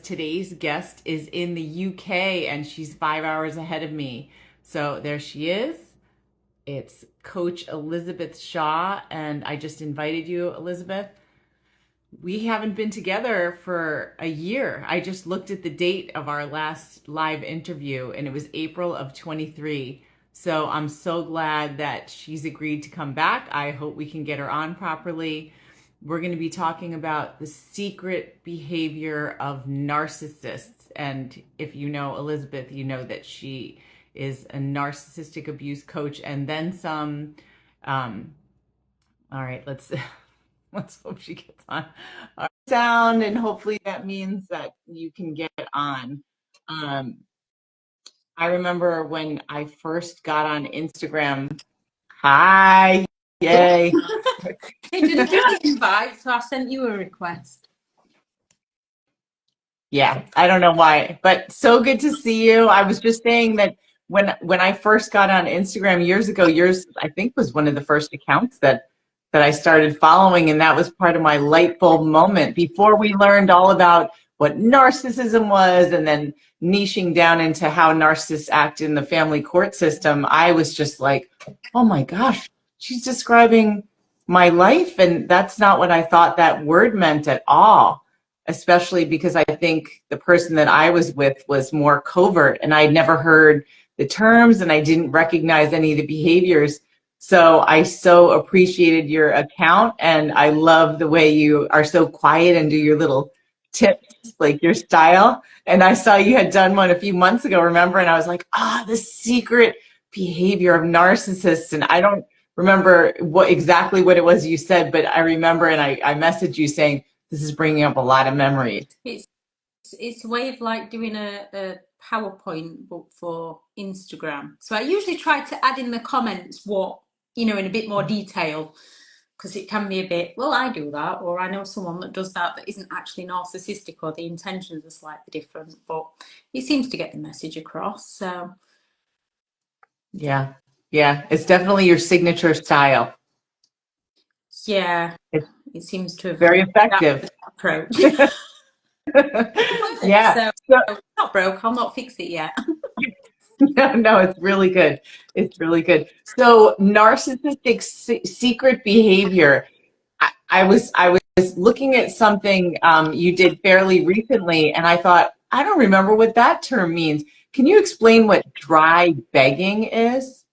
today's guest is in the UK and she's 5 hours ahead of me. So there she is. It's Coach Elizabeth Shaw, and I just invited you, Elizabeth. We haven't been together for a year. I just looked at the date of our last live interview and it was April of 23. So I'm so glad that she's agreed to come back. I hope we can get her on properly. We're going to be talking about the secret behavior of narcissists. And if you know Elizabeth, you know that she is a narcissistic abuse coach and then some. All right, let's hope she gets on. Sound, and hopefully that means that you can get on. I remember when I first got on Instagram. Hi, yay. It didn't give me an invite, so I sent you a request. Yeah, I don't know why, but so good to see you. I was just saying that when I first got on Instagram years ago, yours I think was one of the first accounts that I started following, and that was part of my light bulb moment before we learned all about what narcissism was and then niching down into how narcissists act in the family court system. I was just like, oh my gosh, she's describing my life, and that's not what I thought that word meant at all, especially because I think the person that I was with was more covert and I'd never heard the terms and I didn't recognize any of the behaviors. So I so appreciated your account, and I love the way you are so quiet and do your little tips, like your style. And I saw you had done one a few months ago, remember? And I was like, the secret behavior of narcissists. And I don't remember exactly what it was you said, but I remember, and I messaged you saying, this is bringing up a lot of memories. It's a way of like doing a PowerPoint but for Instagram. So I usually try to add in the comments what, in a bit more detail, because it can be a bit, well, I do that, or I know someone that does that isn't actually narcissistic, or the intentions are slightly different, but it seems to get the message across. So yeah, it's definitely your signature style. Yeah, it seems to have very effective approach. Yeah, so not broke. I'll not fix it yet. No, it's really good. It's really good. So narcissistic secret behavior. I was looking at something you did fairly recently, and I thought, I don't remember what that term means. Can you explain what dry begging is?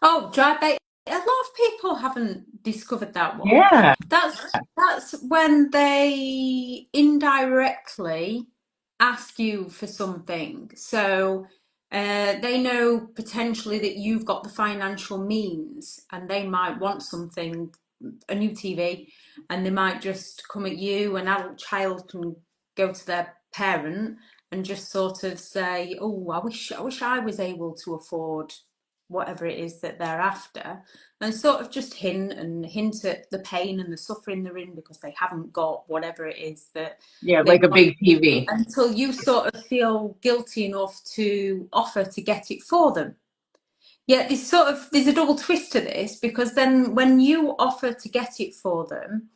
Oh, dry begging. A lot of people haven't discovered that one. Yeah. That's when they indirectly ask you for something. So they know potentially that you've got the financial means and they might want something, a new TV, and they might just come at you. An adult child can go to their parent and just sort of say, oh, I wish I was able to afford whatever it is that they're after, and sort of just hint at the pain and the suffering they're in because they haven't got whatever it is that like a big TV, until you sort of feel guilty enough to offer to get it for them. Yet there's a double twist to this, because then when you offer to get it for them,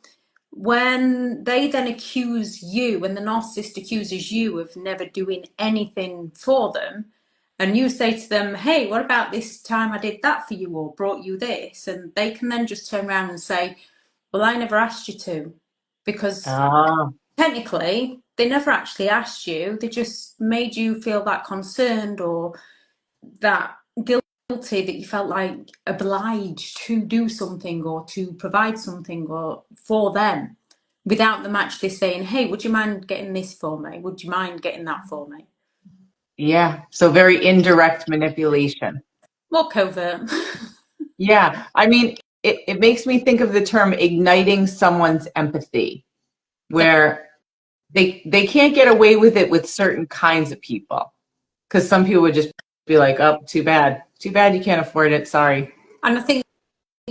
when they then accuse you, when the narcissist accuses you of never doing anything for them, and you say to them, hey, what about this time I did that for you or brought you this? And they can then just turn around and say, well, I never asked you to, because technically they never actually asked you. They just made you feel that concerned or that guilty, that you felt like obliged to do something or to provide something or for them, without them actually saying, hey, would you mind getting this for me? Would you mind getting that for me? Yeah, so very indirect manipulation. More covert. Yeah, I mean, it makes me think of the term igniting someone's empathy, where they can't get away with it with certain kinds of people, because some people would just be like, oh, too bad you can't afford it, sorry. And I think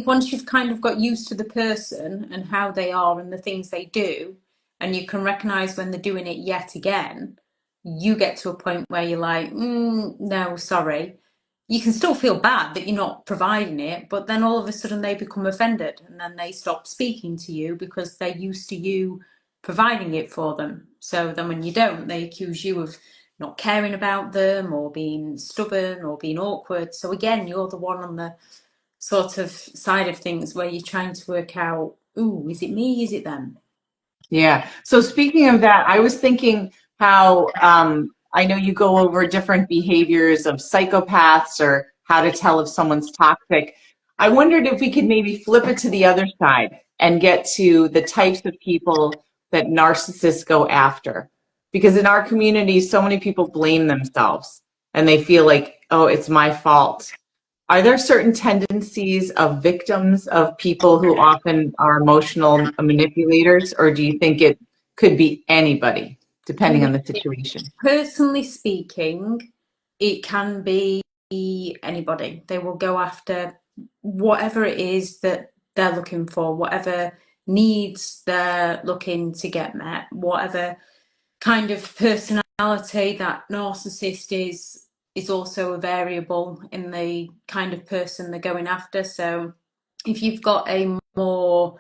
once you've kind of got used to the person and how they are and the things they do, and you can recognize when they're doing it yet again, you get to a point where you're like, no, sorry. You can still feel bad that you're not providing it, but then all of a sudden they become offended and then they stop speaking to you because they're used to you providing it for them. So then when you don't, they accuse you of not caring about them or being stubborn or being awkward. So again, you're the one on the sort of side of things where you're trying to work out, ooh, is it me? Is it them? Yeah. So speaking of that, I was thinking how I know you go over different behaviors of psychopaths or how to tell if someone's toxic. I wondered if we could maybe flip it to the other side and get to the types of people that narcissists go after. Because in our community, so many people blame themselves and they feel like, oh, it's my fault. Are there certain tendencies of victims of people who often are emotional manipulators, or do you think it could be anybody, depending on the situation? Personally speaking, it can be anybody. They will go after whatever it is that they're looking for, whatever needs they're looking to get met, whatever kind of personality. That narcissist is also a variable in the kind of person they're going after. So if you've got a more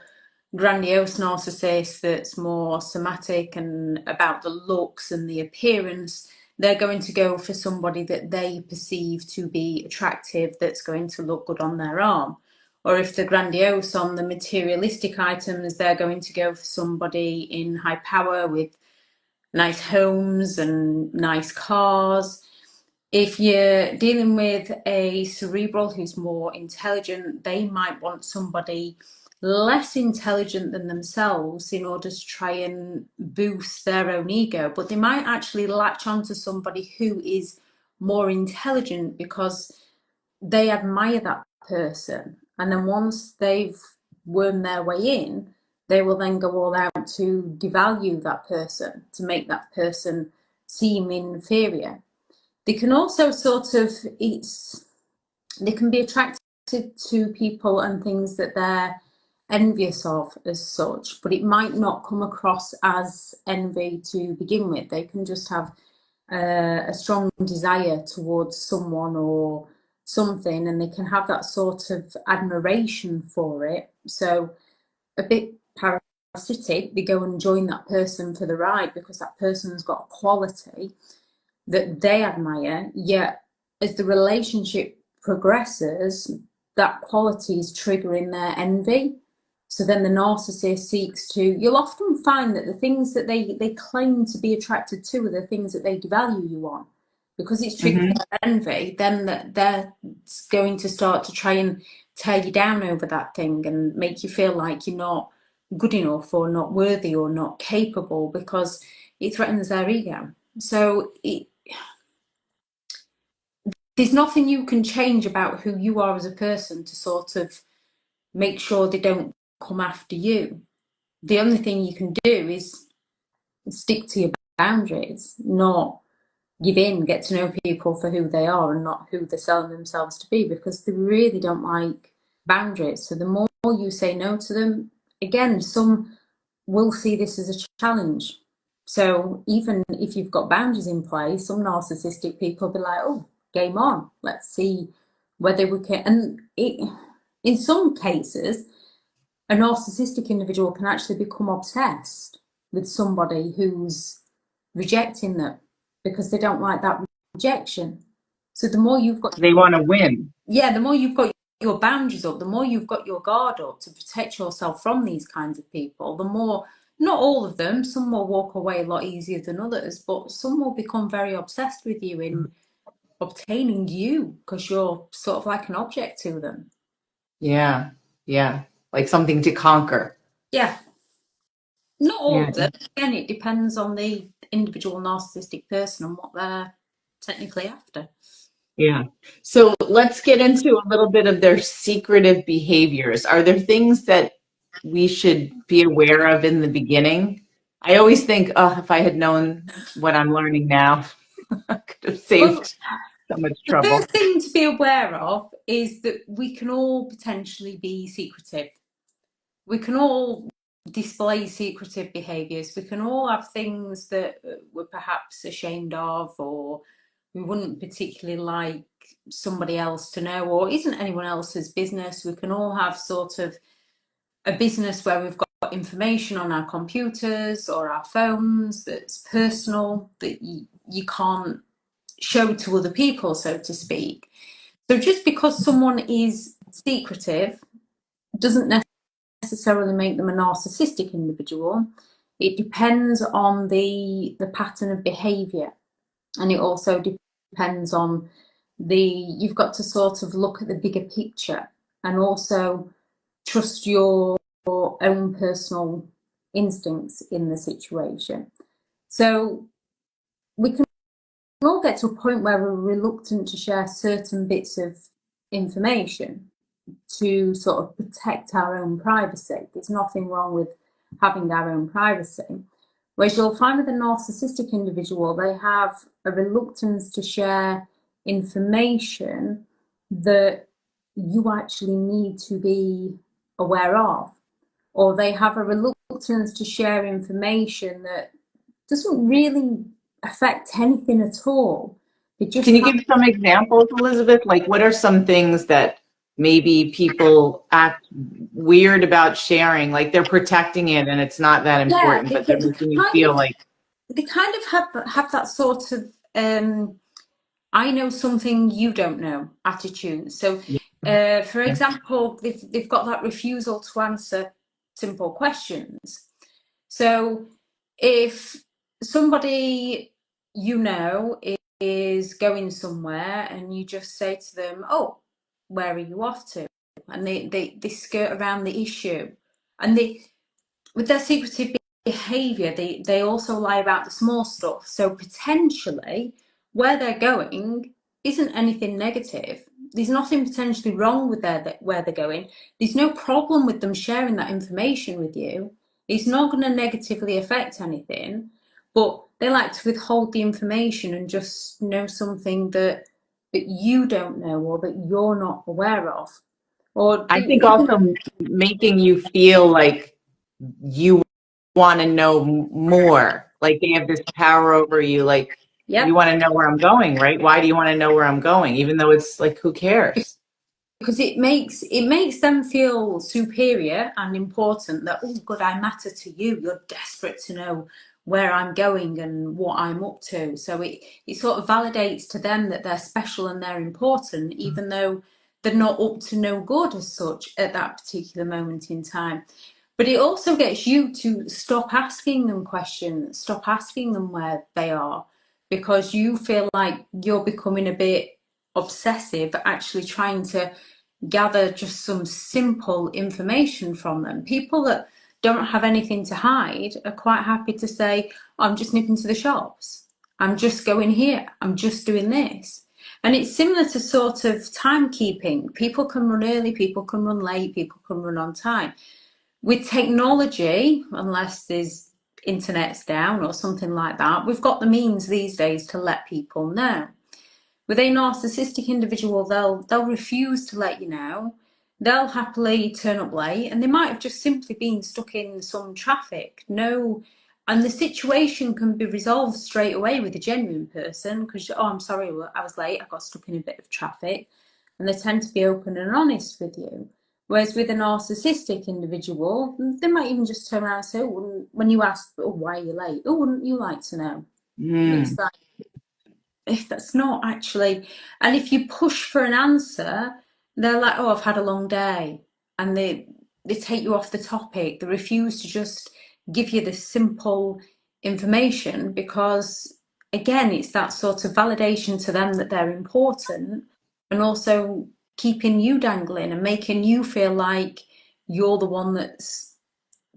grandiose narcissist that's more somatic and about the looks and the appearance, they're going to go for somebody that they perceive to be attractive, that's going to look good on their arm. Or if they're grandiose on the materialistic items, they're going to go for somebody in high power with nice homes and nice cars. If you're dealing with a cerebral who's more intelligent, they might want somebody less intelligent than themselves in order to try and boost their own ego. But they might actually latch onto somebody who is more intelligent because they admire that person. And then once they've wormed their way in, they will then go all out to devalue that person, to make that person seem inferior. They can also sort of, they can be attracted to people and things that they're envious of as such, but it might not come across as envy to begin with. They can just have a strong desire towards someone or something, and they can have that sort of admiration for it. So a bit parasitic, they go and join that person for the ride because that person's got a quality that they admire, yet as the relationship progresses, that quality is triggering their envy. So then the narcissist seeks to, you'll often find that the things that they claim to be attracted to are the things that they devalue you on. Because it's triggering their envy, then they're going to start to try and tear you down over that thing and make you feel like you're not good enough or not worthy or not capable because it threatens their ego. So there's nothing you can change about who you are as a person to sort of make sure they don't come after you. The only thing you can do is stick to your boundaries, not give in, get to know people for who they are and not who they're selling themselves to be, because they really don't like boundaries. So the more you say no to them, again, some will see this as a challenge. So even if you've got boundaries in place, some narcissistic people will be like, oh, game on, let's see whether we can. And in some cases, a narcissistic individual can actually become obsessed with somebody who's rejecting them because they don't like that rejection. So the more you've got, They want to win. yeah, the more you've got your boundaries up, the more you've got your guard up to protect yourself from these kinds of people, the more, not all of them, some will walk away a lot easier than others, but some will become very obsessed with you in obtaining you because you're sort of like an object to them. Yeah, yeah, like something to conquer. Yeah, not all Yeah, of them. Again, it depends on the individual narcissistic person and what they're technically after. yeah. So let's get into a little bit of their secretive behaviors. Are there things that we should be aware of in the beginning? I always think, oh, if I had known what I'm learning now, I could have Well, saved so much the trouble. first thing to be aware of is that we can all potentially be secretive. We can all display secretive behaviours. We can all have things that we're perhaps ashamed of or we wouldn't particularly like somebody else to know or isn't anyone else's business. We can all have sort of a business where we've got information on our computers or our phones that's personal, that you can't show to other people, so to speak. So just because someone is secretive doesn't necessarily make them a narcissistic individual. It depends on the pattern of behavior, and it also depends on you've got to sort of look at the bigger picture and also trust your own personal instincts in the situation. So we can all get to a point where we're reluctant to share certain bits of information to sort of protect our own privacy. There's nothing wrong with having our own privacy. Whereas you'll find with a narcissistic individual, they have a reluctance to share information that you actually need to be aware of, or they have a reluctance to share information that doesn't really affect anything at all. Can you give some examples, Elizabeth? Like, what are some things that maybe people act weird about sharing? Like they're protecting it and it's not that important, but they're making you feel like... They kind of have that sort of, I know something you don't know attitude. So, for example, they've got that refusal to answer simple questions. So if somebody you know is going somewhere and you just say to them, oh, where are you off to? And they skirt around the issue. And with their secretive behaviour, they also lie about the small stuff. So potentially where they're going isn't anything negative. There's nothing potentially wrong with where they're going. There's no problem with them sharing that information with you. It's not going to negatively affect anything, but they like to withhold the information and just know something that you don't know or that you're not aware of. Or I think also making you feel like you want to know more, like they have this power over you, like you want to know where I'm going, right? Why do you want to know where I'm going, even though it's like, who cares? Because it makes them feel superior and important, that, oh good, I matter to you, you're desperate to know where I'm going and what I'm up to. So it sort of validates to them that they're special and they're important, even though they're not up to no good as such at that particular moment in time. But it also gets you to stop asking them questions, stop asking them where they are, because you feel like you're becoming a bit obsessive, actually trying to gather just some simple information from them. People that don't have anything to hide are quite happy to say, oh, I'm just nipping to the shops, I'm just going here, I'm just doing this. And it's similar to sort of timekeeping. People can run early, people can run late, people can run on time. With technology, unless there's internet's down or something like that, we've got the means these days to let people know. With a narcissistic individual, they'll refuse to let you know. They'll happily turn up late, and they might have just simply been stuck in some traffic. And the situation can be resolved straight away with a genuine person, because, oh, I'm sorry, I was late, I got stuck in a bit of traffic. And they tend to be open and honest with you. Whereas with a narcissistic individual, they might even just turn around and say, oh, when you ask, oh, why are you late? Oh, wouldn't you like to know? It's like, if that's not actually, and if you push for an answer, they're like, oh, I've had a long day, and they take you off the topic. They refuse to just give you the simple information, because again, it's that sort of validation to them that they're important, and also keeping you dangling and making you feel like you're the one that's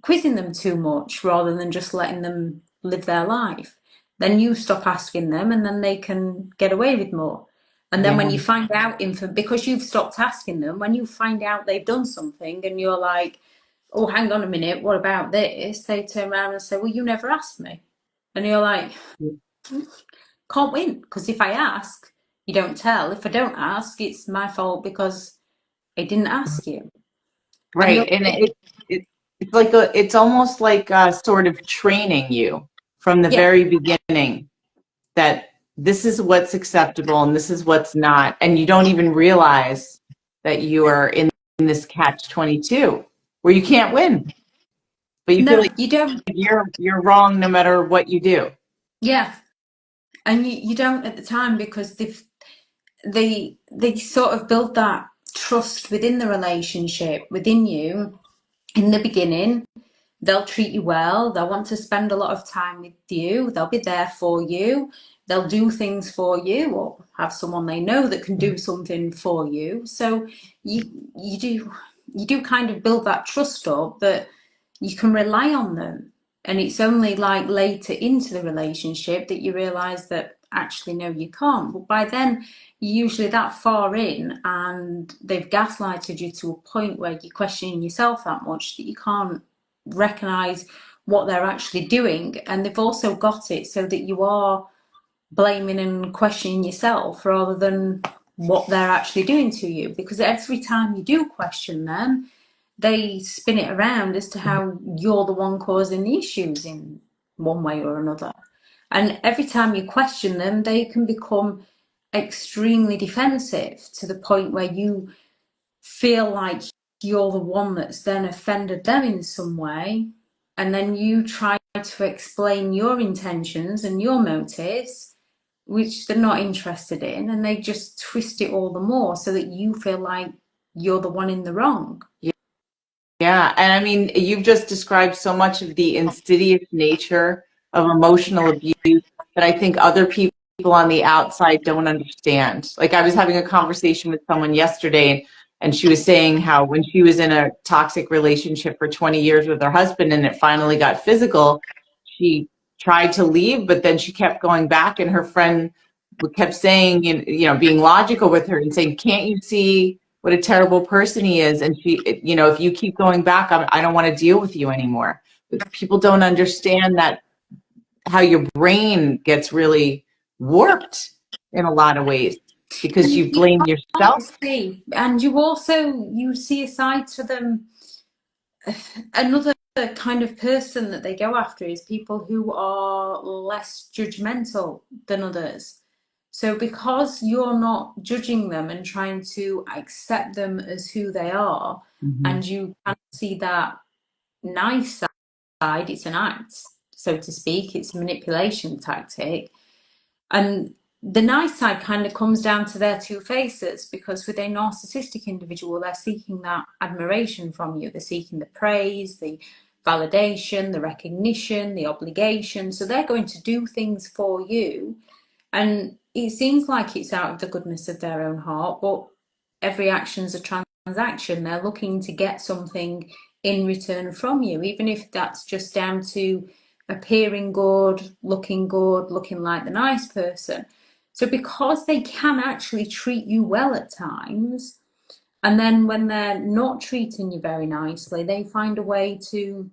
quizzing them too much rather than just letting them live their life. Then you stop asking them, and then they can get away with more. And then when you find out, because you've stopped asking them, when you find out they've done something and you're like, oh, hang on a minute, what about this? They turn around and say, well, you never asked me. And you're like, can't win, because if I ask, you don't tell. If I don't ask, it's my fault because I didn't ask you. Right. And it's like it's almost like sort of training you from the very beginning that this is what's acceptable and this is what's not. And you don't even realize that you are in this catch-22 where you can't win. but you feel No, like you don't. you're wrong no matter what you do. Yeah, and you don't at the time, because they sort of build that trust within the relationship, within you in the beginning. They'll treat you well. They'll want to spend a lot of time with you. They'll be there for you. They'll do things for you, or have someone they know that can do something for you. So you do kind of build that trust up that you can rely on them. And it's only like later into the relationship that you realize that actually no, you can't. But by then you're usually that far in, and they've gaslighted you to a point where you're questioning yourself that much that you can't recognize what they're actually doing. And they've also got it so that you are blaming and questioning yourself rather than what they're actually doing to you, because every time you do question them, they spin it around as to how you're the one causing the issues in one way or another. And every time you question them, they can become extremely defensive to the point where you feel like you're the one that's then offended them in some way. And then you try to explain your intentions and your motives, which they're not interested in, and they just twist it all the more so that you feel like you're the one in the wrong. Yeah, and I mean, you've just described so much of the insidious nature of emotional abuse that I think other people on the outside don't understand. Like, I was having a conversation with someone yesterday, and she was saying how when she was in a toxic relationship for 20 years with her husband and it finally got physical, she tried to leave, but then she kept going back, and her friend kept saying, being logical with her and saying, "Can't you see what a terrible person he is?" And she, if you keep going back, I don't want to deal with you anymore. But people don't understand that how your brain gets really warped in a lot of ways because And you you blame can't yourself. see, and you see a side to them. Another kind of person that they go after is people who are less judgmental than others. So because you're not judging them and trying to accept them as who they are, Mhm. and you can see that nice side, it's an act, so to speak, it's a manipulation tactic. And the nice side kind of comes down to their two faces, because with a narcissistic individual, they're seeking that admiration from you. They're seeking the praise, the validation, the recognition, the obligation. So they're going to do things for you. And it seems like it's out of the goodness of their own heart, but every action's a transaction. They're looking to get something in return from you, even if that's just down to appearing good, looking like the nice person. So because they can actually treat you well at times, and then when they're not treating you very nicely, they find a way to,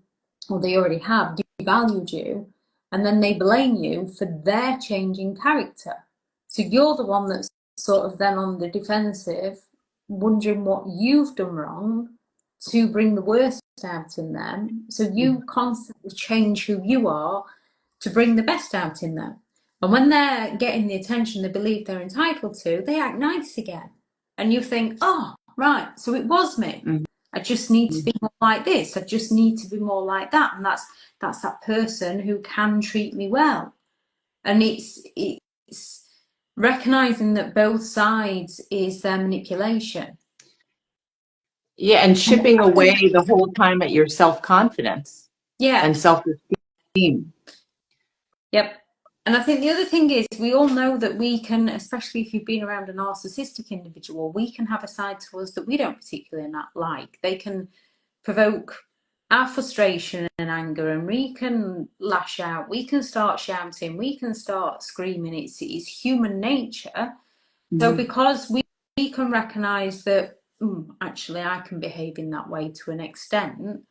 or they already have, devalued you, and then they blame you for their changing character. So you're the one that's sort of then on the defensive, wondering what you've done wrong to bring the worst out in them. So you constantly change who you are to bring the best out in them. And when they're getting the attention they believe they're entitled to, they act nice again. And you think, oh, right, so it was me. Mhm. I just need to be more like this. I just need to be more like that. And that's that person who can treat me well. And it's recognizing that both sides is their manipulation. Yeah, and And chipping I away think, the whole time at your self-confidence yeah, and self-esteem. yep. And I think the other thing is, we all know that we can, especially if you've been around a narcissistic individual, we can have a side to us that we don't particularly like. They can provoke our frustration and anger, and we can lash out, we can start shouting, we can start screaming. It's human nature. So Mhm. because we can recognize that, actually I can behave in that way to an extent,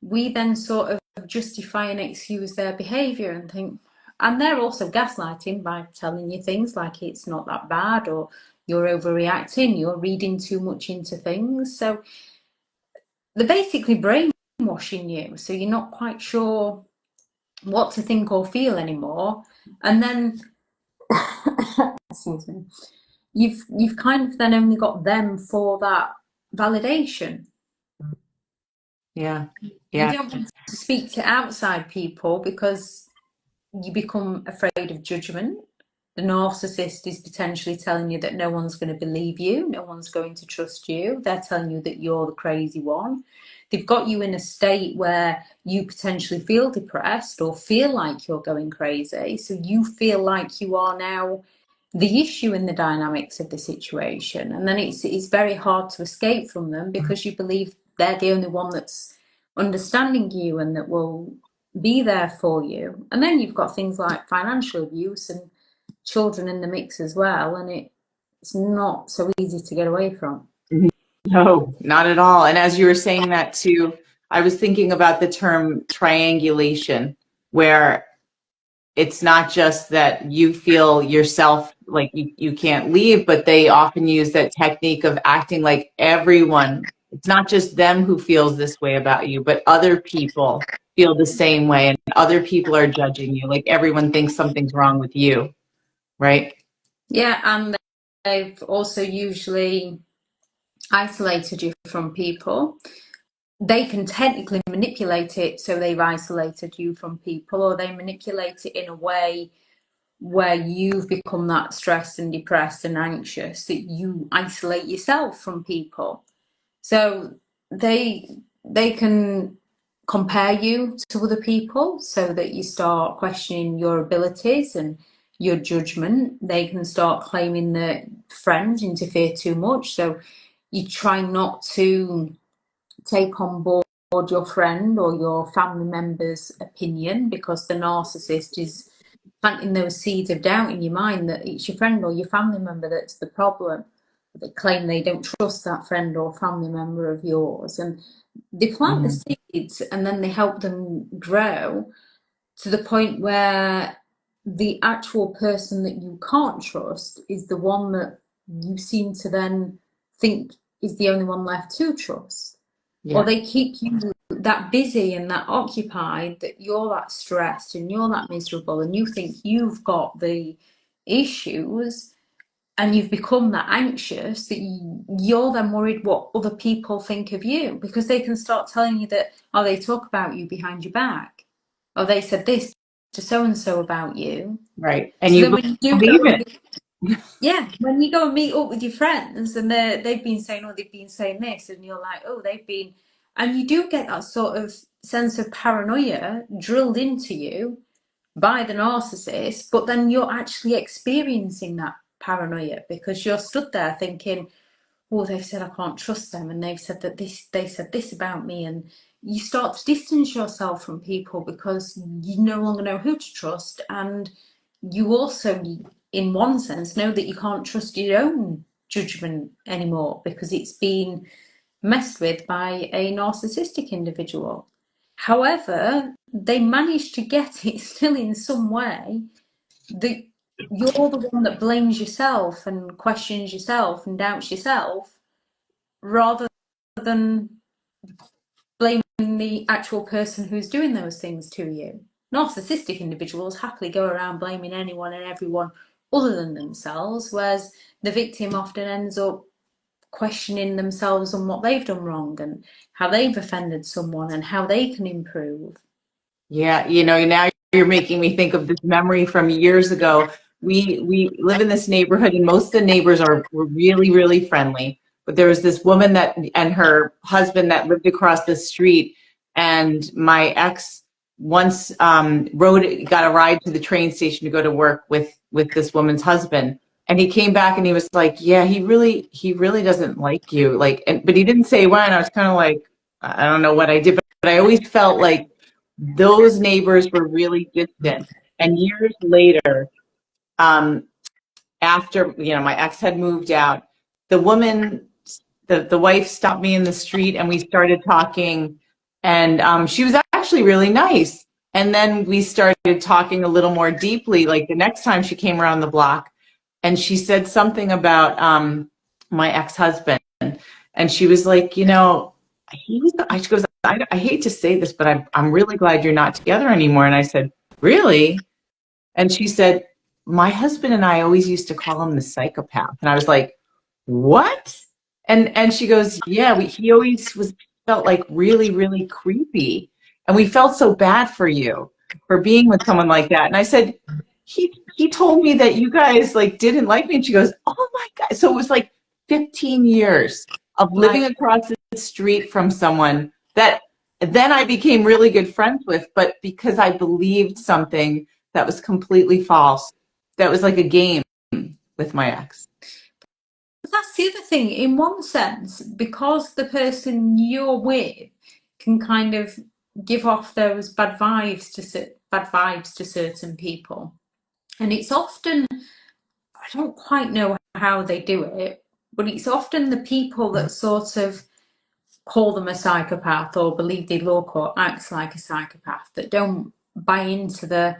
we then sort of justify and excuse their behavior and think, and they're also gaslighting by telling you things like it's not that bad, or you're overreacting, you're reading too much into things. So they're basically brainwashing you, so you're not quite sure what to think or feel anymore. And then excuse me, you've kind of then only got them for that validation. Yeah. You Yeah. don't want to speak to outside people because you become afraid of judgment. The narcissist is potentially telling you that no one's going to believe you, no one's going to trust you. They're telling you that you're the crazy one. They've got you in a state where you potentially feel depressed or feel like you're going crazy. So you feel like you are now the issue in the dynamics of the situation. And then it's very hard to escape from them because you believe they're the only one that's understanding you and that will be there for you. And then you've got things like financial abuse and children in the mix as well, and it's not so easy to get away from. No, not at all. And as you were saying that too, I was thinking about the term triangulation, where it's not just that you feel yourself like you can't leave, but they often use that technique of acting like everyone. It's not just them who feels this way about you, but other people feel the same way, and other people are judging you. Like everyone thinks something's wrong with you, right? Yeah, and they've also usually isolated you from people. They can technically manipulate it so they've isolated you from people, or they manipulate it in a way where you've become that stressed and depressed and anxious that you isolate yourself from people. So they can compare you to other people so that you start questioning your abilities and your judgment. They can start claiming that friends interfere too much. So you try not to take on board your friend or your family member's opinion because the narcissist is planting those seeds of doubt in your mind that it's your friend or your family member that's the problem. They claim they don't trust that friend or family member of yours, and they plant the seeds and then they help them grow to the point where the actual person that you can't trust is the one that you seem to then think is the only one left to trust. Yeah. Or they keep you that busy and that occupied that you're that stressed and you're that miserable and you think you've got the issues and you've become that anxious that you're then worried what other people think of you, because they can start telling you that, oh, they talk about you behind your back, or they said this to so and so about you. Right. And So you then when you do believe it. yeah, when you go and meet up with your friends and they've been saying, oh, they've been saying this, and you're like, oh, they've been, and you do get that sort of sense of paranoia drilled into you by the narcissist, but then you're actually experiencing that paranoia because you're stood there thinking, oh, they've said I can't trust them, and they've said that they said this about me, and you start to distance yourself from people because you no longer know who to trust, and you also, in one sense, know that you can't trust your own judgment anymore because it's been messed with by a narcissistic individual. However, they manage to get it still in some way that you're the one that blames yourself and questions yourself and doubts yourself rather than blaming the actual person who's doing those things to you. Narcissistic individuals happily go around blaming anyone and everyone other than themselves, whereas the victim often ends up questioning themselves on what they've done wrong and how they've offended someone and how they can improve. Yeah, now you're making me think of this memory from years ago. We live in this neighborhood, and most of the neighbors were really, really friendly. But there was this woman that and her husband that lived across the street, and my ex once got a ride to the train station to go to work with this woman's husband. And he came back and he was like, yeah, he really doesn't like you. Like, but he didn't say why. And I was kind of like, I don't know what I did, but I always felt like those neighbors were really distant. And years later, after my ex had moved out, the woman, the wife, stopped me in the street and we started talking. And she was actually really nice. And then we started talking a little more deeply. Like the next time she came around the block, and she said something about my ex-husband, and she was like, he was. She goes, I hate to say this, but I'm really glad you're not together anymore. And I said, really? And she said, my husband and I always used to call him the psychopath. And I was like, what? And she goes, yeah, he always was felt like really, really creepy. And we felt so bad for you for being with someone like that. And I said, he told me that you guys like didn't like me. And she goes, oh my God. So it was like 15 years of living Like, across the street from someone that then I became really good friends with, but because I believed something that was completely false. That was like a game with my ex. that's the other thing. In one sense, because the person you're with can kind of give off those bad vibes to certain people, and it's often, I don't quite know how they do it, but it's often the people that sort of call them a psychopath or believe they look or act like a psychopath that don't buy into the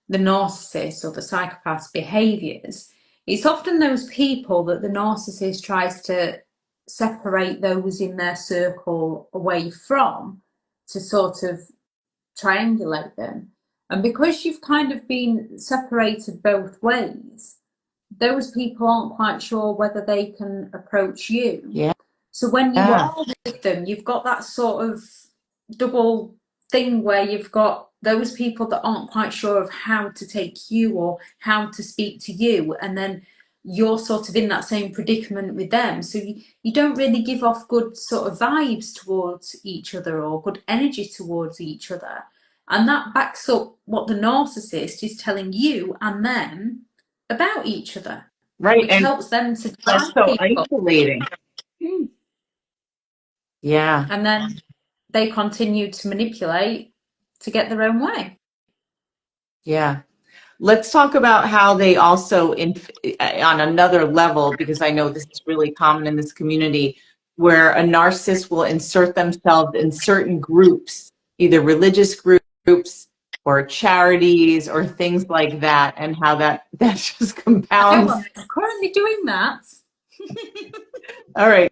narcissist or the psychopath's behaviors. It's often those people that the narcissist tries to separate those in their circle away from, to sort of triangulate them. And because you've kind of been separated both ways, those people aren't quite sure whether they can approach you. Yeah. So when you are with them, you've got that sort of double thing where you've got those people that aren't quite sure of how to take you or how to speak to you, and then you're sort of in that same predicament with them. So you don't really give off good sort of vibes towards each other or good energy towards each other. And that backs up what the narcissist is telling you and them about each other, Right. which And helps them to that's drive so people. isolating. Yeah. And then they continue to manipulate to get their own way. Yeah. Let's talk about how they also, on another level, because I know this is really common in this community, where a narcissist will insert themselves in certain groups, either religious groups or charities or things like that, and how that just I know compounds. I'm currently doing that. All right.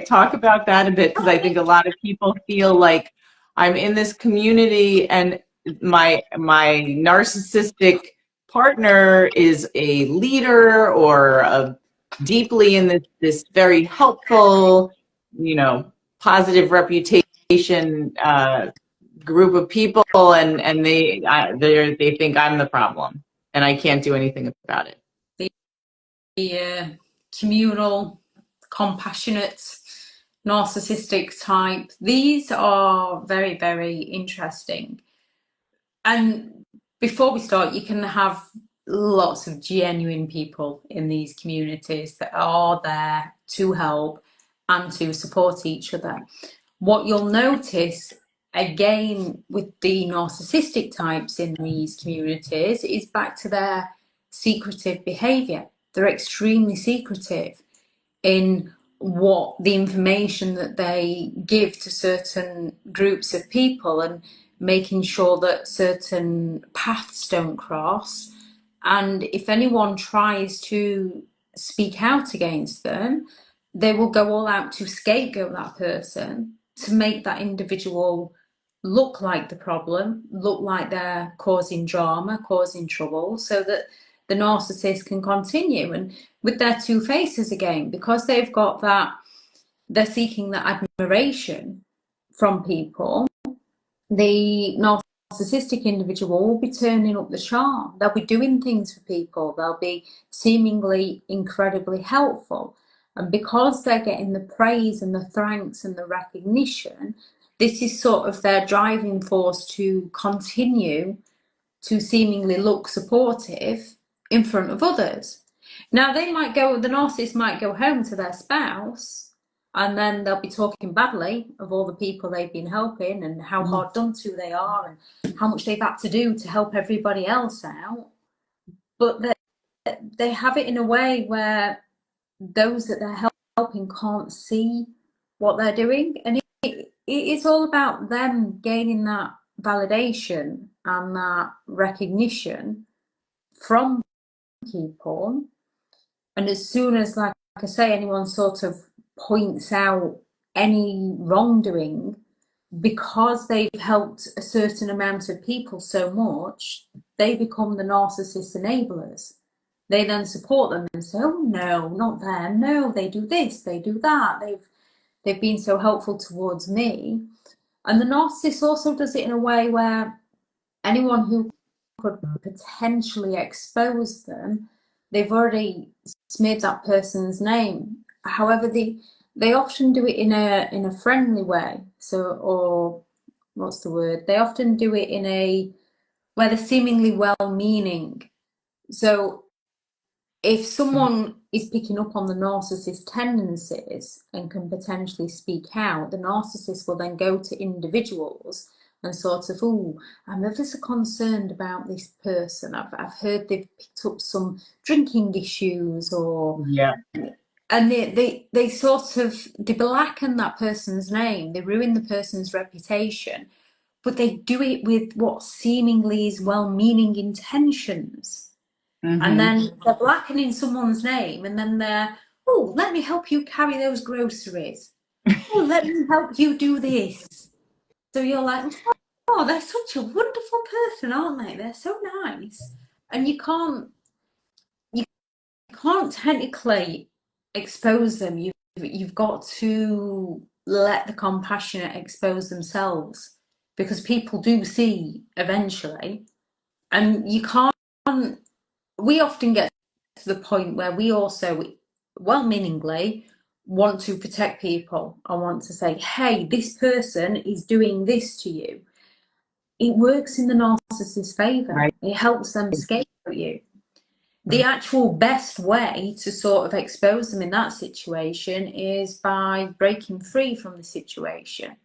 Talk about that a bit, because I think a lot of people feel like I'm in this community and my narcissistic partner is a leader or deeply in this very helpful, positive reputation group of people, and they think I'm the problem and I can't do anything about it. The communal, compassionate, narcissistic type. These are very, very interesting. And before we start, you can have lots of genuine people in these communities that are there to help and to support each other. What you'll notice again with the narcissistic types in these communities is back to their secretive behavior. They're extremely secretive in what the information that they give to certain groups of people, and making sure that certain paths don't cross. And if anyone tries to speak out against them, they will go all out to scapegoat that person to make that individual look like the problem, look like they're causing drama, causing trouble, so that the narcissist can continue. And with their two faces again, because they've got that, they're seeking that admiration from people, the narcissistic individual will be turning up the charm. They'll be doing things for people. They'll be seemingly incredibly helpful. And because they're getting the praise and the thanks and the recognition, this is sort of their driving force to continue to seemingly look supportive in front of others. Now, the narcissist might go home to their spouse, and then they'll be talking badly of all the people they've been helping and how hard done to they are and how much they've had to do to help everybody else out. But they have it in a way where those that they're helping can't see what they're doing. And it's all about them gaining that validation and that recognition from people. And as soon as, like I say, anyone sort of points out any wrongdoing, because they've helped a certain amount of people so much, they become the narcissist enablers. They then support them and say, oh no, not them, no, they do this, they do that, they've been so helpful towards me. And the narcissist also does it in a way where anyone who could potentially expose them, they've already smeared that person's name. However, they often do it in a friendly way. So, or what's the word? They often do it in a where they're seemingly well-meaning. So if someone is picking up on the narcissist tendencies and can potentially speak out, the narcissist will then go to individuals and sort of, oh, I'm ever so concerned about this person. I've heard they've picked up some drinking issues, or Yeah. and they sort of they blacken that person's name, they ruin the person's reputation, but they do it with what seemingly is well-meaning intentions. And then they're blackening someone's name, and then they're, oh, let me help you carry those groceries. Oh, let me help you do this. So you're like, oh, they're such a wonderful person, aren't they? They're so nice. And you can't technically expose them. You've got to let the compassionate expose themselves, because people do see eventually, and you can't. We often get to the point where we also, well-meaningly, want to protect people. I want to say, hey, this person is doing this to you. It works in the narcissist's favor. Right. It helps them scapegoat you. The actual best way to sort of expose them in that situation is by breaking free from the situation,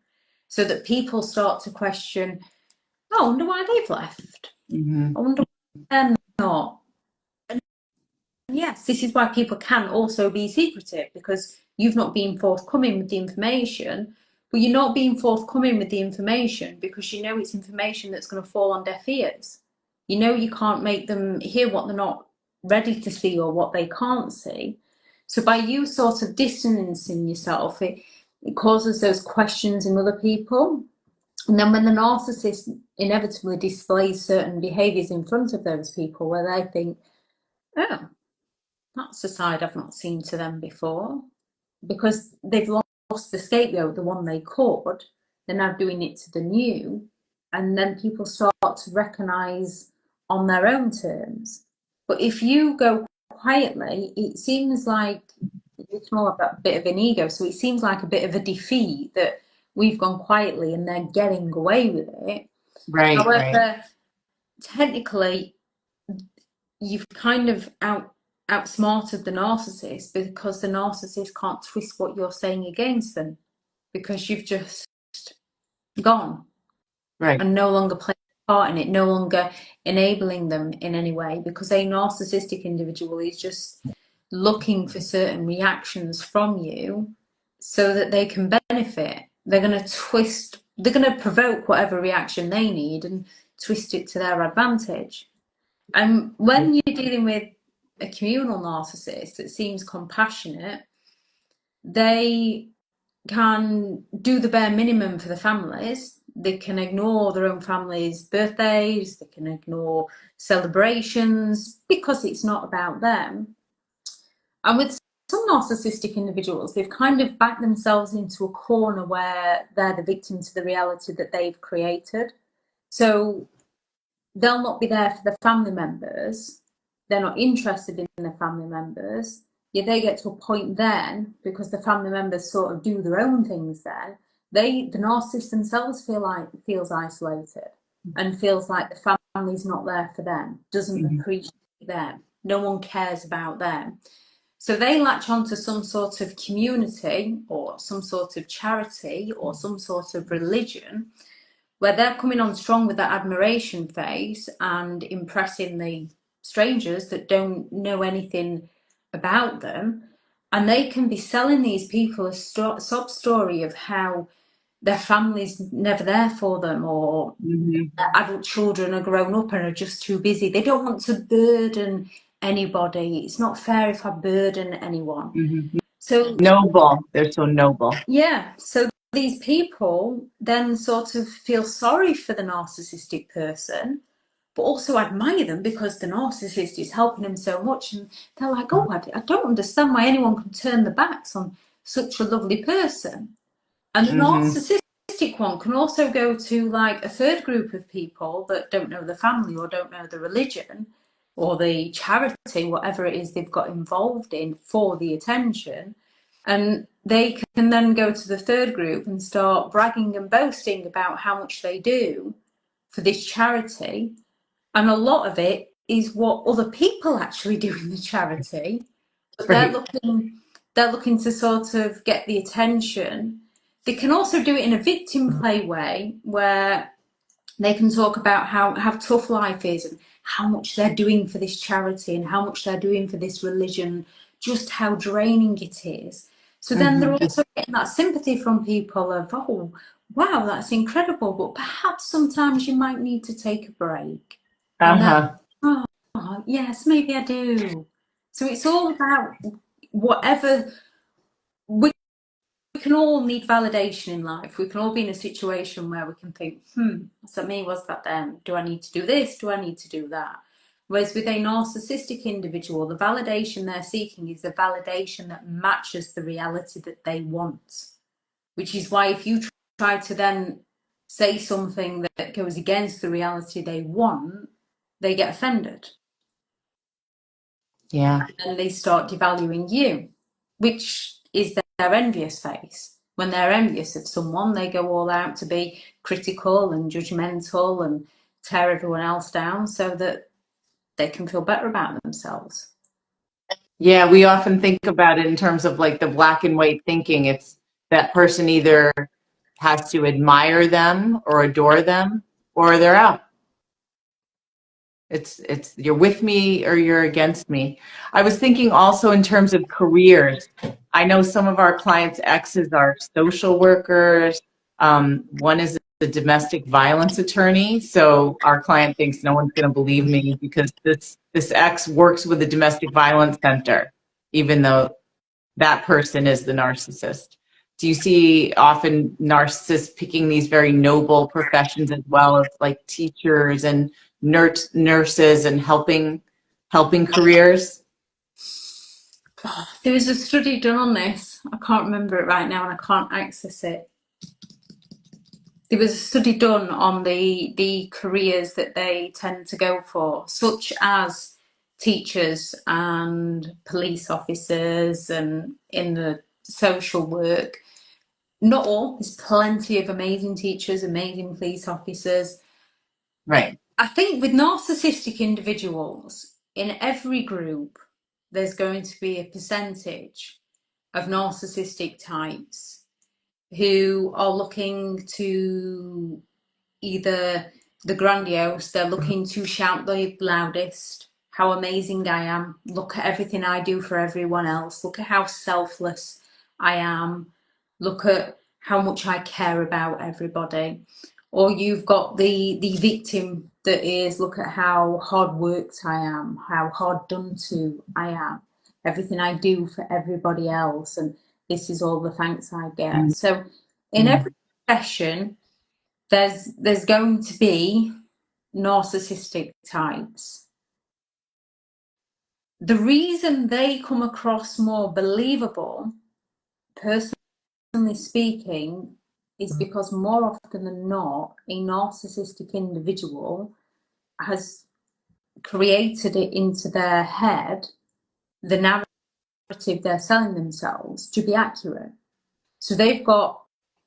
so that people start to question, oh, I wonder why they've left. I wonder why they're not. Yes, this is why people can also be secretive, because you've not been forthcoming with the information, but you're not being forthcoming with the information because you know it's information that's going to fall on deaf ears. You know you can't make them hear what they're not ready to see or what they can't see. So by you sort of distancing yourself, it causes those questions in other people. And then when the narcissist inevitably displays certain behaviours in front of those people where they think, oh, that's a side I've not seen to them before, because they've lost the scapegoat, the one they could. They're now doing it to the new, and then people start to recognise on their own terms. But if you go quietly, it seems like we can all have that bit of an ego, so it seems like a bit of a defeat that we've gone quietly and they're getting away with it. Right. However, technically, you've kind of outsmarted the narcissist, because the narcissist can't twist what you're saying against them, because you've just gone and no longer played a part in it, no longer enabling them in any way, because a narcissistic individual is just looking for certain reactions from you so that they can benefit. They're going to provoke whatever reaction they need and twist it to their advantage. And when you're dealing with a communal narcissist that seems compassionate, they can do the bare minimum for the families. They can ignore their own family's birthdays, they can ignore celebrations because it's not about them. And with some narcissistic individuals, they've kind of backed themselves into a corner where they're the victim to the reality that they've created. So they'll not be there for the family members. They're not interested in their family members. Yet they get to a point then, because the family members sort of do their own things then, the narcissist themselves feels isolated and feels like the family's not there for them, doesn't appreciate them, no one cares about them. So they latch onto some sort of community or some sort of charity or some sort of religion where they're coming on strong with that admiration face and impressing the strangers that don't know anything about them. And they can be selling these people a sob story of how their family's never there for them, or their adult children are grown up and are just too busy. They don't want to burden anybody. It's not fair if I burden anyone. So noble. They're so noble. Yeah. So these people then sort of feel sorry for the narcissistic person, but also admire them because the narcissist is helping them so much. And they're like, oh, I don't understand why anyone can turn their backs on such a lovely person. And the narcissistic one can also go to like a third group of people that don't know the family or don't know the religion or the charity, whatever it is they've got involved in for the attention. And they can then go to the third group and start bragging and boasting about how much they do for this charity. And a lot of it is what other people actually do in the charity. But Right. they're looking to sort of get the attention. They can also do it in a victim play way where they can talk about how tough life is and how much they're doing for this charity and how much they're doing for this religion, just how draining it is. So then they're also getting that sympathy from people of, oh, wow, that's incredible, but perhaps sometimes you might need to take a break. And then, oh, yes, maybe I do. So it's all about whatever. We can all need validation in life. We can all be in a situation where we can think, was that me? Was that them? Do I need to do this? Do I need to do that? Whereas with a narcissistic individual, the validation they're seeking is the validation that matches the reality that they want. Which is why if you try to then say something that goes against the reality they want, they get offended. Yeah. And they start devaluing you, which is their envious face. When they're envious of someone, they go all out to be critical and judgmental and tear everyone else down so that they can feel better about themselves. Yeah, we often think about it in terms of like the black and white thinking. It's that person either has to admire them or adore them, or they're out. It's you're with me or you're against me. I was thinking also in terms of careers. I know some of our clients' exes are social workers. One is a domestic violence attorney. So our client thinks no one's going to believe me because this ex works with a domestic violence center, even though that person is the narcissist. Do you see often narcissists picking these very noble professions as well as like teachers and nurses and helping careers? There was a study done on this. I can't remember it right now and I can't access it. There was a study done on the careers that they tend to go for, such as teachers and police officers and in the social work. Not all, there's plenty of amazing teachers, amazing police officers. Right. I think with narcissistic individuals, in every group, there's going to be a percentage of narcissistic types who are looking to either the grandiose, they're looking to shout the loudest, how amazing I am, look at everything I do for everyone else, look at how selfless I am, look at how much I care about everybody. Or you've got the victim that is, look at how hard worked I am, how hard done to I am, everything I do for everybody else, and this is all the thanks I get. So in every profession, there's going to be narcissistic types. The reason they come across more believable, personally speaking, is because more often than not, a narcissistic individual has created it into their head, the narrative they're selling themselves to be accurate. So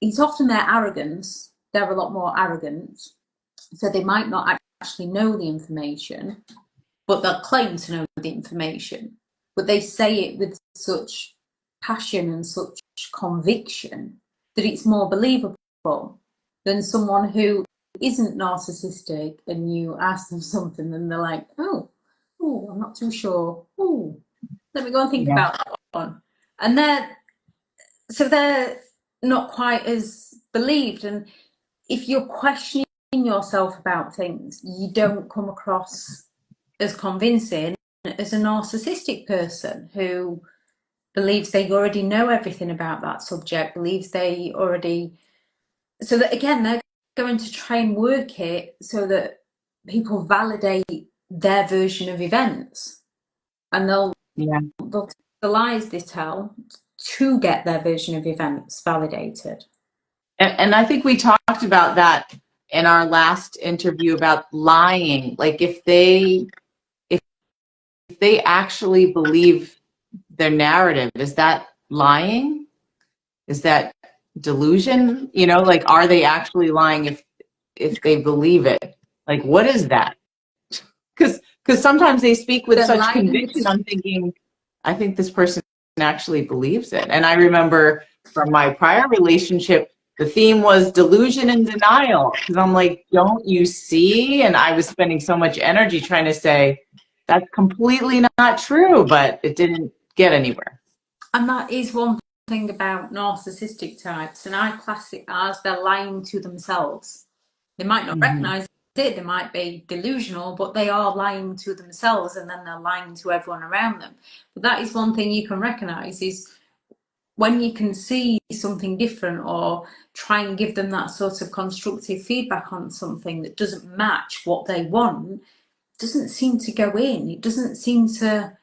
it's often their arrogance, they're a lot more arrogant, so they might not actually know the information, but they'll claim to know the information. But they say it with such passion and such conviction that it's more believable than someone who isn't narcissistic and you ask them something and they're like, oh, I'm not too sure. Oh, let me go and think about that one. And they're not quite as believed. And if you're questioning yourself about things, you don't come across as convincing as a narcissistic person who believes they already know everything about that subject, believes they already. So that again, they're going to try and work it so that people validate their version of events, and they'll take the lies they tell to get their version of events validated. And I think we talked about that in our last interview about lying. Like if they actually believe their narrative, is that lying? Is that delusion? You know, like are they actually lying if they believe it? Like what is that? Because sometimes they speak with They're such lying. conviction. I'm thinking, I think this person actually believes it. And I remember from my prior relationship, the theme was delusion and denial. Because I'm like, don't you see? And I was spending so much energy trying to say, that's completely not true, but it didn't get anywhere. And that is one thing about narcissistic types, and I class it as they're lying to themselves. They might not Mm-hmm. recognize it, they might be delusional, but they are lying to themselves, and then they're lying to everyone around them. But that is one thing you can recognize, is when you can see something different or try and give them that sort of constructive feedback on something that doesn't match what they want, it doesn't seem to go in. It doesn't seem to,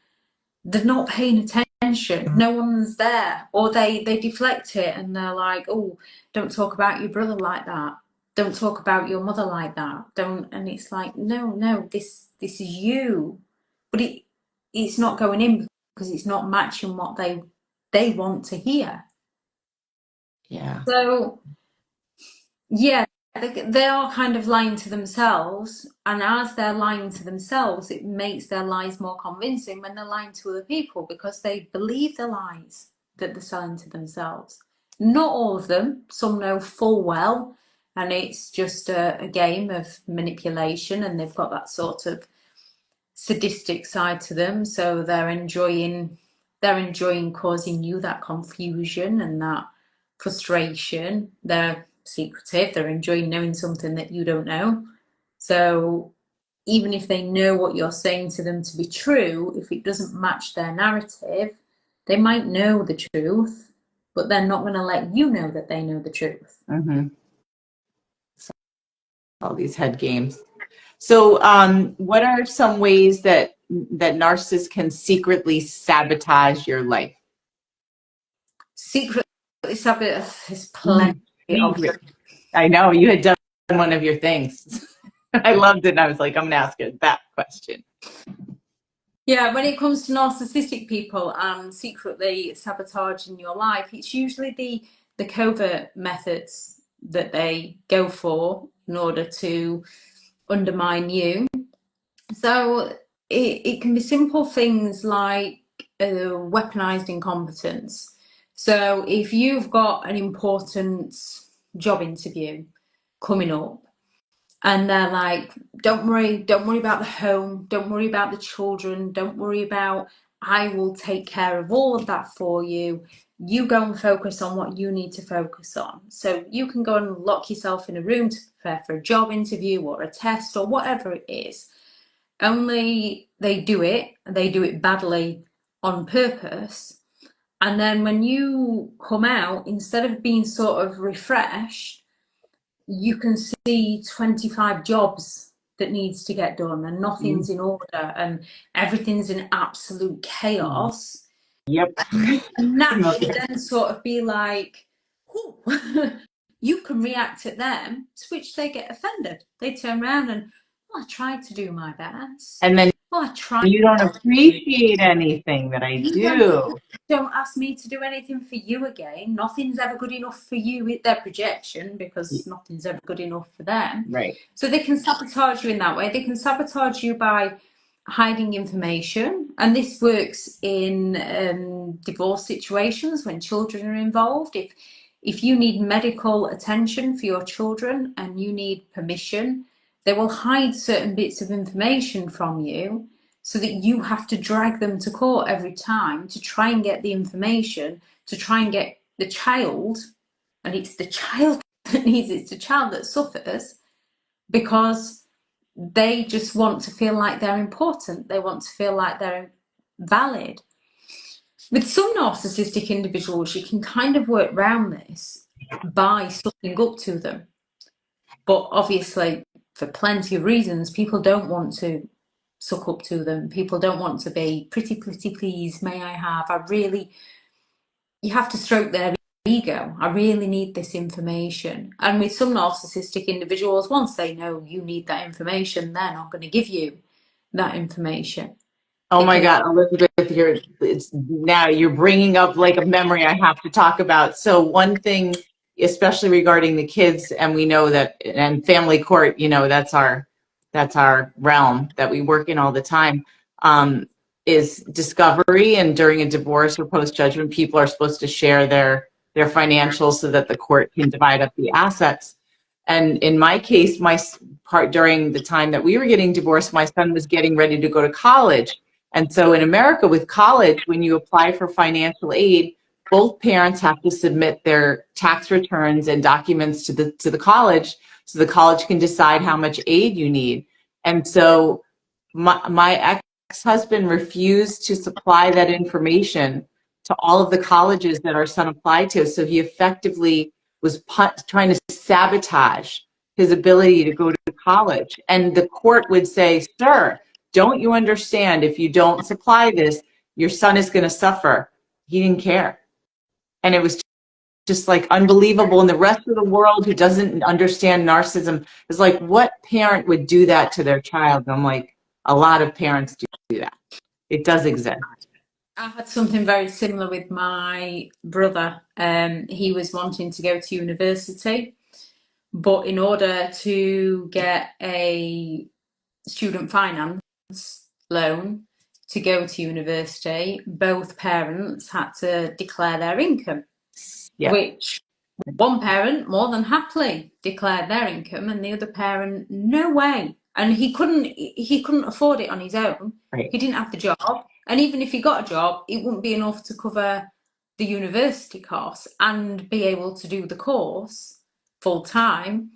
they're not paying attention. No one's there. Or they deflect it and they're like, oh, don't talk about your brother like that. Don't talk about your mother like that. Don't. And it's like, no, this is you. But it's not going in because it's not matching what they want to hear. Yeah. So yeah, they are kind of lying to themselves, and as they're lying to themselves, it makes their lies more convincing when they're lying to other people because they believe the lies that they're selling to themselves. Not all of them, some know full well, and it's just a game of manipulation, and they've got that sort of sadistic side to them, so they're enjoying causing you that confusion and that frustration. They're secretive, they're enjoying knowing something that you don't know. So even if they know what you're saying to them to be true, if it doesn't match their narrative, they might know the truth, but they're not going to let you know that they know the truth. Mm-hmm. So, all these head games. So, what are some ways that narcissists can secretly sabotage your life? Secretly sabotage is plenty of them. I know you had done one of your things. I loved it. And I was like, I'm going to ask her that question. Yeah, when it comes to narcissistic people and secretly sabotaging your life, it's usually the covert methods that they go for in order to undermine you. So it can be simple things like weaponized incompetence. So if you've got an important job interview coming up, and they're like, don't worry about the home, don't worry about the children, don't worry about, I will take care of all of that for you. You go and focus on what you need to focus on. So you can go and lock yourself in a room to prepare for a job interview or a test or whatever it is. Only they do it badly on purpose. And then when you come out, instead of being sort of refreshed, you can see 25 jobs that needs to get done and nothing's in order and everything's in absolute chaos. Yep. And naturally then sort of be like, oh, you can react at them, to which they get offended. They turn around and, well, I tried to do my best. And then Well, I tried. you don't appreciate anything that I do. Don't ask me to do anything for you again. Nothing's ever good enough for you with their projection because nothing's ever good enough for them. Right. So they can sabotage you in that way. They can sabotage you by hiding information. And this works in divorce situations when children are involved. If you need medical attention for your children and you need permission, they will hide certain bits of information from you so that you have to drag them to court every time to try and get the information, to try and get the child, and it's the child that needs it, it's the child that suffers, because they just want to feel like they're important. They want to feel like they're valid. With some narcissistic individuals, you can kind of work around this by sucking up to them. But obviously, for plenty of reasons, people don't want to suck up to them. People don't want to be pretty please, may I have? you have to stroke their ego. I really need this information. And with some narcissistic individuals, once they know you need that information, they're not going to give you that information. Oh my Because God, Elizabeth, now you're bringing up like a memory I have to talk about. So one thing, especially regarding the kids, and we know that, and family court, that's our realm that we work in all the time, is discovery. And during a divorce or post-judgment, people are supposed to share their financials so that the court can divide up the assets. And in my case, my part during the time that we were getting divorced, my son was getting ready to go to college. And so in America with college, when you apply for financial aid, both parents have to submit their tax returns and documents to the college, so the college can decide how much aid you need. And so my ex-husband refused to supply that information to all of the colleges that our son applied to. So he effectively was trying to sabotage his ability to go to college. And the court would say, sir, don't you understand, if you don't supply this, your son is going to suffer. He didn't care. And it was just like unbelievable. And the rest of the world who doesn't understand narcissism is like, what parent would do that to their child? And I'm like, a lot of parents do that. It does exist. I had something very similar with my brother. He was wanting to go to university, but in order to get a student finance loan to go to university, both parents had to declare their income, Yeah. which one parent more than happily declared their income, and the other parent, no way. And he couldn't afford it on his own. Right. He didn't have the job, and even if he got a job, it wouldn't be enough to cover the university costs and be able to do the course full time.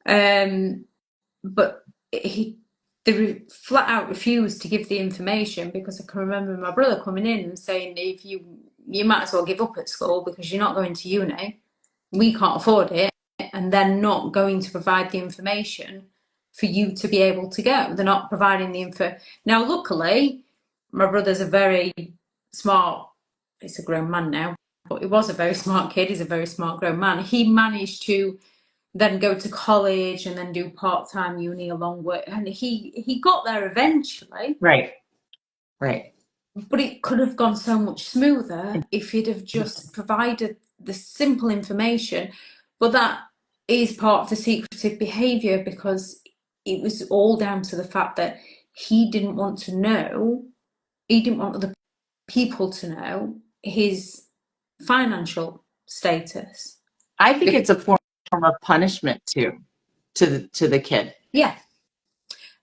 But they flat out refused to give the information, because I can remember my brother coming in and saying, if you might as well give up at school because you're not going to uni, we can't afford it, and they're not going to provide the information for you to be able to go. They're not providing the info. Now, luckily, my brother's a very smart, he's a grown man now, but he was a very smart kid, he's a very smart grown man. He managed to then go to college and then do part-time uni along with, and he got there eventually. Right. But it could have gone so much smoother if he'd have just provided the simple information. But that is part of the secretive behaviour, because it was all down to the fact that he didn't want to know, he didn't want other people to know his financial status. I think it's a form of punishment too, to the kid. Yeah.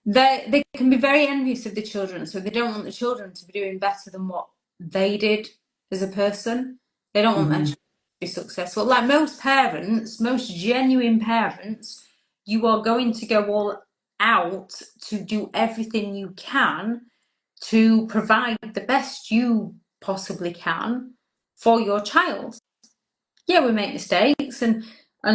They can be very envious of the children, so they don't want the children to be doing better than what they did as a person. They don't want them to be successful. Like most parents, most genuine parents, you are going to go all out to do everything you can to provide the best you possibly can for your child. Yeah, we make mistakes, and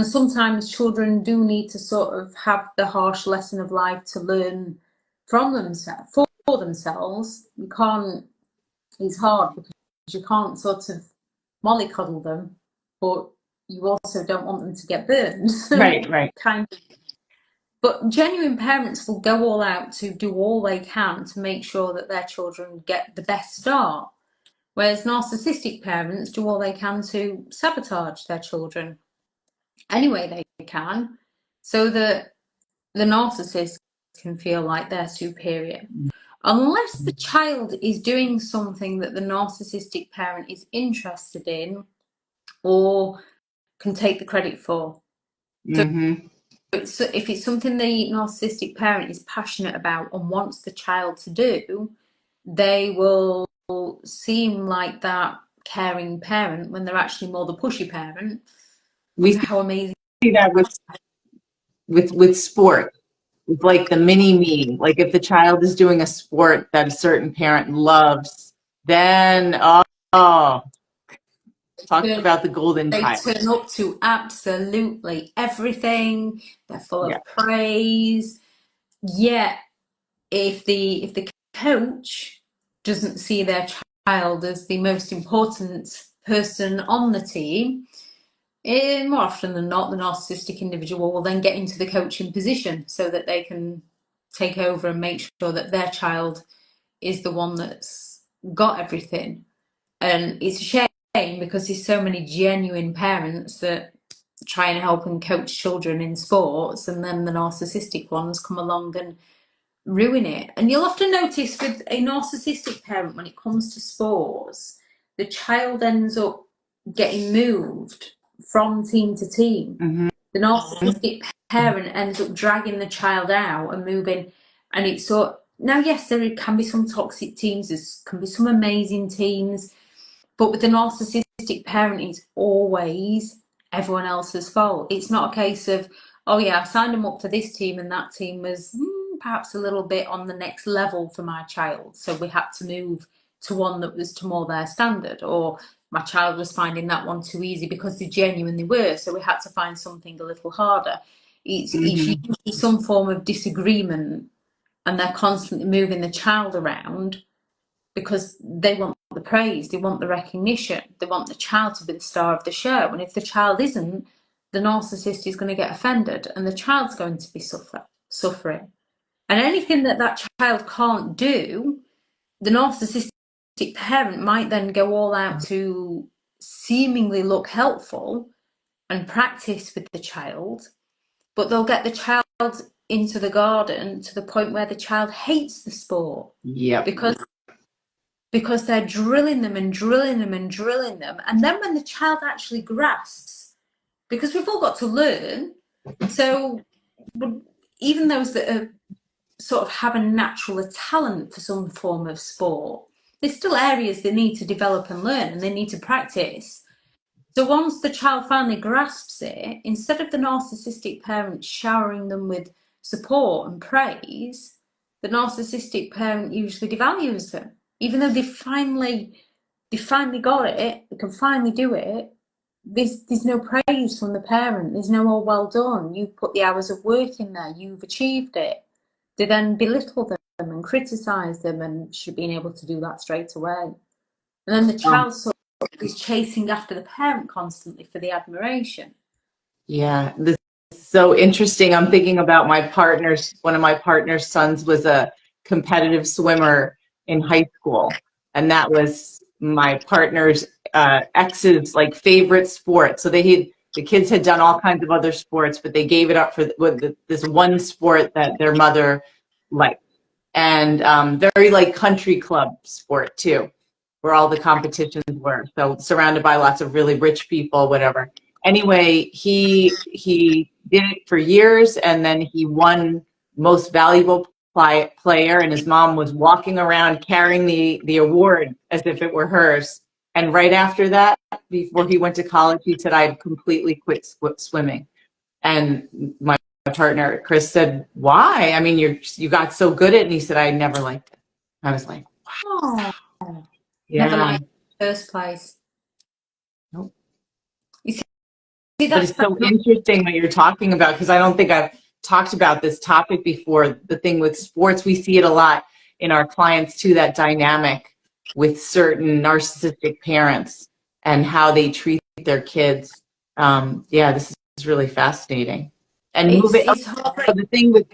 sometimes children do need to sort of have the harsh lesson of life to learn from themselves, for themselves. You can't, it's hard because you can't sort of mollycoddle them, but you also don't want them to get burned. Right. Kind of. But genuine parents will go all out to do all they can to make sure that their children get the best start. Whereas narcissistic parents do all they can to sabotage their children any way they can, so that the narcissist can feel like they're superior. Unless the child is doing something that the narcissistic parent is interested in or can take the credit for. So if it's something the narcissistic parent is passionate about and wants the child to do, they will seem like that caring parent when they're actually more the pushy parent. We How amazing. see that with sport, with like the mini me. Like if the child is doing a sport that a certain parent loves, then talk about the golden They child. turn up to absolutely everything. They're full Yeah. of praise. Yet, if the coach doesn't see their child as the most important person on the team, more often than not, the narcissistic individual will then get into the coaching position so that they can take over and make sure that their child is the one that's got everything. And it's a shame because there's so many genuine parents that try and help and coach children in sports, and then the narcissistic ones come along and ruin it. And you'll often notice with a narcissistic parent, when it comes to sports, the child ends up getting moved from team to team. Mm-hmm. The narcissistic parent ends up dragging the child out and moving. And it's so, now, yes, there can be some toxic teams, there can be some amazing teams, but with the narcissistic parent, it's always everyone else's fault. It's not a case of, oh yeah, I signed them up for this team and that team was perhaps a little bit on the next level for my child, so we had to move to one that was to more their standard, or my child was finding that one too easy because they genuinely were, so we had to find something a little harder. It's usually some form of disagreement, and they're constantly moving the child around because they want the praise, they want the recognition, they want the child to be the star of the show. And if the child isn't, the narcissist is going to get offended and the child's going to be suffering. And anything that child can't do, the narcissistic parent might then go all out to seemingly look helpful and practice with the child, but they'll get the child into the garden to the point where the child hates the sport. Yeah. Because they're drilling them and drilling them and drilling them. And then when the child actually grasps, because we've all got to learn, so even those that are sort of have a natural talent for some form of sport, there's still areas they need to develop and learn, and they need to practice. So once the child finally grasps it, instead of the narcissistic parent showering them with support and praise, the narcissistic parent usually devalues them. Even though they finally got it, they can finally do it, there's no praise from the parent. There's no, oh, well done, you've put the hours of work in there, you've achieved it. They then belittle them and criticise them, and should be able to do that straight away. And then the child sort of is chasing after the parent constantly for the admiration. Yeah, this is so interesting. I'm thinking about one of my partner's sons was a competitive swimmer in high school, and that was my partner's ex's like favorite sport. So the kids had done all kinds of other sports, but they gave it up for this one sport that their mother liked, and very like country club sport too, where all the competitions were. So surrounded by lots of really rich people, whatever. Anyway, he did it for years, and then he won most valuable player, and his mom was walking around carrying the award as if it were hers. And right after that, before he went to college, he said, "I completely quit swimming." And my partner Chris said, "Why? I mean, you got so good at it." And he said, "I never liked it." I was like, "Wow." Oh, Yeah. never liked it in the first place. Nope. You see, But it's so interesting what you're talking about, because I don't think I've talked about this topic before. The thing with sports, we see it a lot in our clients too, that dynamic with certain narcissistic parents and how they treat their kids. Yeah, this is really fascinating. And the thing with,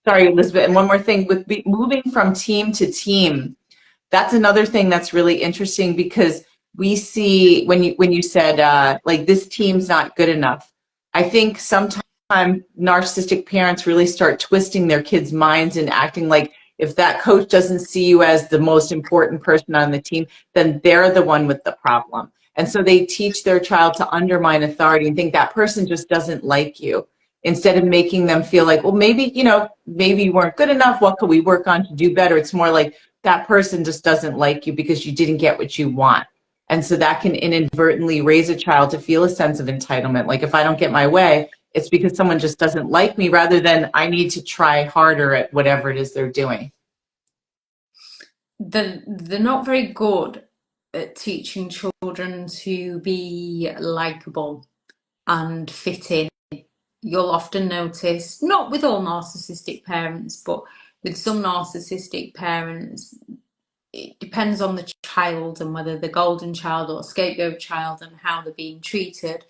sorry, Elizabeth, and one more thing with moving from team to team, that's another thing that's really interesting, because we see when you said like this team's not good enough. I think sometimes narcissistic parents really start twisting their kids' minds and acting like if that coach doesn't see you as the most important person on the team, then they're the one with the problem. And so they teach their child to undermine authority and think that person just doesn't like you, instead of making them feel like, well, maybe you weren't good enough. What could we work on to do better? It's more like that person just doesn't like you because you didn't get what you want. And so that can inadvertently raise a child to feel a sense of entitlement. Like, if I don't get my way, it's because someone just doesn't like me, rather than I need to try harder at whatever it is they're doing. They're not very good at teaching children to be likable and fit in. You'll often notice, not with all narcissistic parents, but with some narcissistic parents, it depends on the child and whether the golden child or scapegoat child and how they're being treated.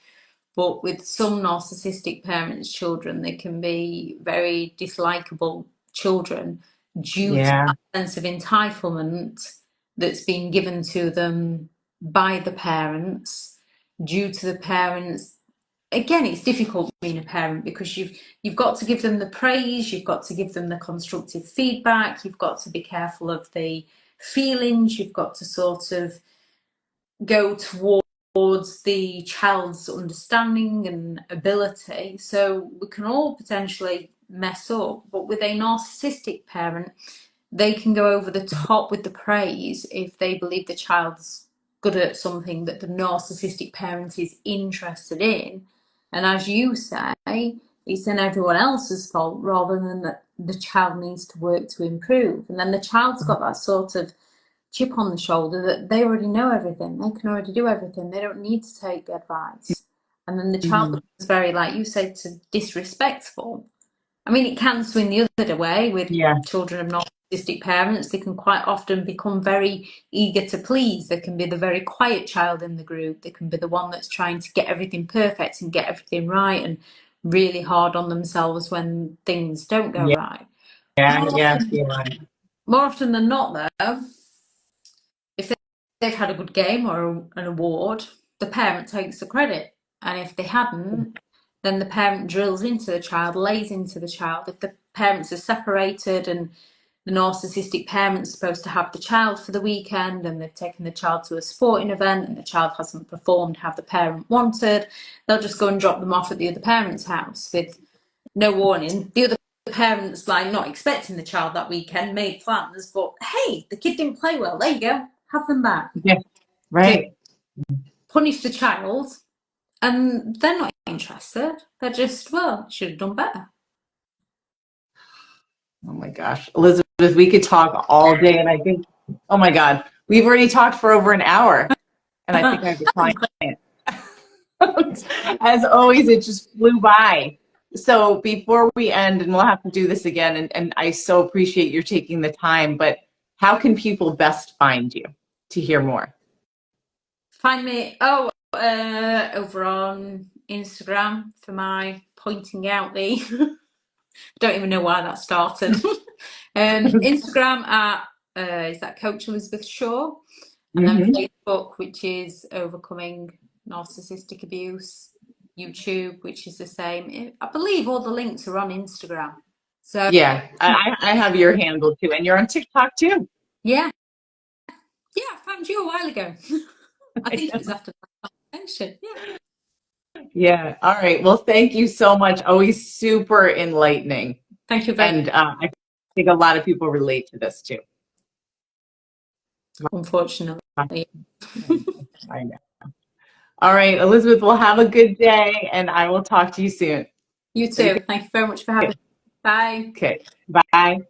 But with some narcissistic parents' children, they can be very dislikable children due to Yeah. that sense of entitlement that's been given to them by the parents, due to the parents. Again, it's difficult being a parent because you've got to give them the praise, you've got to give them the constructive feedback, you've got to be careful of the feelings, you've got to sort of go towards the child's understanding and ability. So we can all potentially mess up, but with a narcissistic parent, they can go over the top with the praise if they believe the child's good at something that the narcissistic parent is interested in. And as you say, it's then everyone else's fault rather than that the child needs to work to improve. And then the child's got that sort of chip on the shoulder that they already know everything, they can already do everything, they don't need to take advice. And then the child is very, like you said, disrespectful. I mean, it can swing the other way with children of narcissistic parents. They can quite often become very eager to please. They can be the very quiet child in the group. They can be the one that's trying to get everything perfect and get everything right and really hard on themselves when things don't go right. More often than not, though, if they've had a good game or an award, the parent takes the credit. And if they hadn't, then the parent drills into the child, lays into the child. If the parents are separated and the narcissistic parent's supposed to have the child for the weekend and they've taken the child to a sporting event and the child hasn't performed how the parent wanted, they'll just go and drop them off at the other parent's house with no warning. The other parent's like not expecting the child that weekend, made plans, but hey, the kid didn't play well. There you go. Have them back. Yeah. Right. To punish the child, and they're not interested. They're just, well, should have done better. Oh my gosh, Elizabeth, we could talk all day, and I think, oh my God, we've already talked for over an hour, and I think I have a client. As always, it just flew by. So before we end, and we'll have to do this again, and I so appreciate your taking the time, but how can people best find you to hear more? Find me, over on Instagram for my pointing out the, I don't even know why that started. Instagram at, is that Coach Elizabeth Shaw? And then Facebook, which is Overcoming Narcissistic Abuse. YouTube, which is the same. I believe all the links are on Instagram. So yeah, I have your handle too, and you're on TikTok too. Yeah, I found you a while ago. I think it was after that conversation. Yeah. All right. Well, thank you so much. Always super enlightening. Thank you very much. And I think a lot of people relate to this too. Unfortunately. I know. All right, Elizabeth, we'll have a good day, and I will talk to you soon. You too. Thank you very much for having me. Bye. Okay. Bye.